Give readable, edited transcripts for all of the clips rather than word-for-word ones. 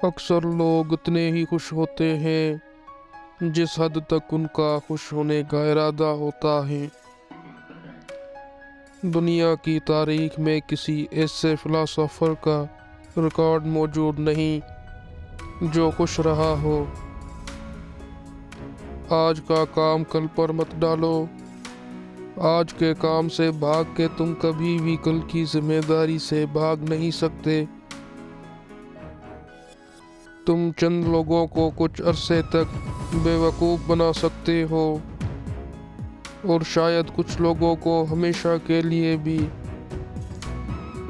अक्सर लोग उतने ही खुश होते हैं जिस हद तक उनका खुश होने का इरादा होता है। दुनिया की तारीख में किसी ऐसे फिलोसोफर का रिकॉर्ड मौजूद नहीं जो खुश रहा हो। आज का काम कल पर मत डालो। आज के काम से भाग के तुम कभी भी कल की जिम्मेदारी से भाग नहीं सकते। तुम चंद लोगों को कुछ अरसे तक बेवकूफ़ बना सकते हो और शायद कुछ लोगों को हमेशा के लिए भी,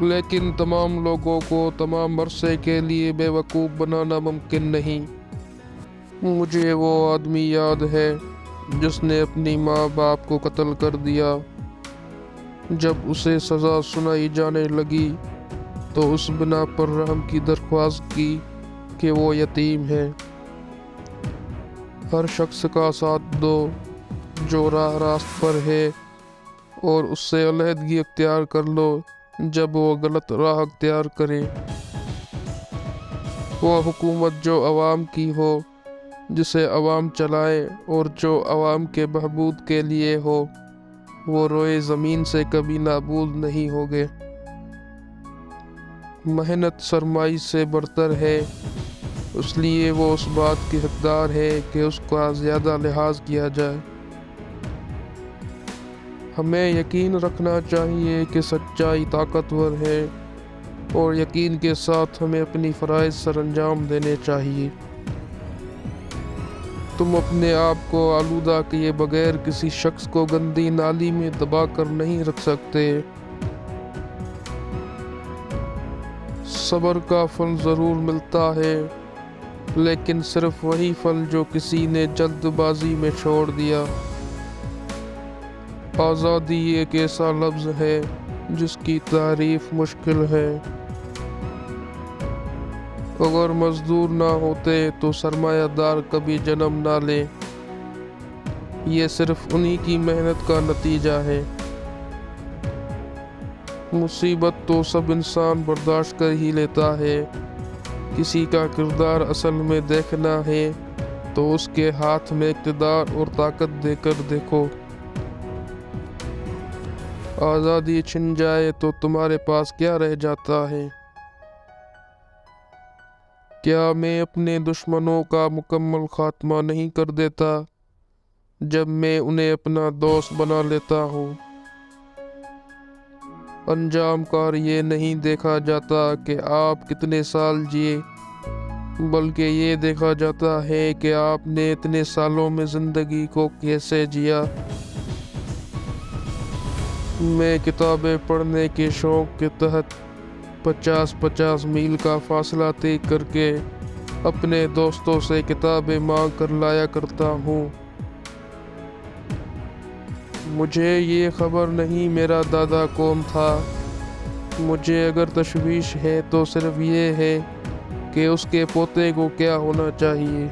लेकिन तमाम लोगों को तमाम अरसे के लिए बेवकूफ़ बनाना मुमकिन नहीं। मुझे वो आदमी याद है जिसने अपनी माँ बाप को कत्ल कर दिया। जब उसे सज़ा सुनाई जाने लगी तो उस बिना पर रहम की दरख्वास्त की कि वो यतीम है। हर शख्स का साथ दो जो रास्त पर है और उससे अलहदगी अख्तियार कर लो जब वो गलत राह अख्तियार करे। वो हुकूमत जो अवाम की हो, जिसे अवाम चलाए और जो अवाम के बहबूद के लिए हो, वो रोए ज़मीन से कभी नाबूद नहीं होगे। मेहनत सरमाई से बरतर है, इसलिए वो उस बात की हकदार है कि उसका ज़्यादा लिहाज किया जाए। हमें यकीन रखना चाहिए कि सच्चाई ताकतवर है और यकीन के साथ हमें अपनी फ़राइज़ सरअंजाम देने चाहिए। तुम अपने आप को आलूदा किए बगैर किसी शख्स को गंदी नाली में दबा कर नहीं रख सकते। सब्र का फल ज़रूर मिलता है, लेकिन सिर्फ वही फल जो किसी ने जल्दबाजी में छोड़ दिया। आज़ादी एक ऐसा लफ्ज़ है जिसकी तारीफ मुश्किल है। अगर मजदूर ना होते तो सरमायादार कभी जन्म ना ले। ये सिर्फ उन्हीं की मेहनत का नतीजा है। मुसीबत तो सब इंसान बर्दाश्त कर ही लेता है। किसी का किरदार असल में देखना है तो उसके हाथ में इक़्तिदार और ताकत देकर देखो। आज़ादी छिन जाए तो तुम्हारे पास क्या रह जाता है? क्या मैं अपने दुश्मनों का मुकम्मल खात्मा नहीं कर देता जब मैं उन्हें अपना दोस्त बना लेता हूँ? अंजाम कार ये नहीं देखा जाता कि आप कितने साल जिए, बल्कि ये देखा जाता है कि आपने इतने सालों में ज़िंदगी को कैसे जिया। मैं किताबें पढ़ने के शौक़ के तहत 50-50 मील का फासला तय करके अपने दोस्तों से किताबें मांग कर लाया करता हूँ। मुझे ये खबर नहीं मेरा दादा कौन था। मुझे अगर तशवीश है तो सिर्फ ये है कि उसके पोते को क्या होना चाहिए।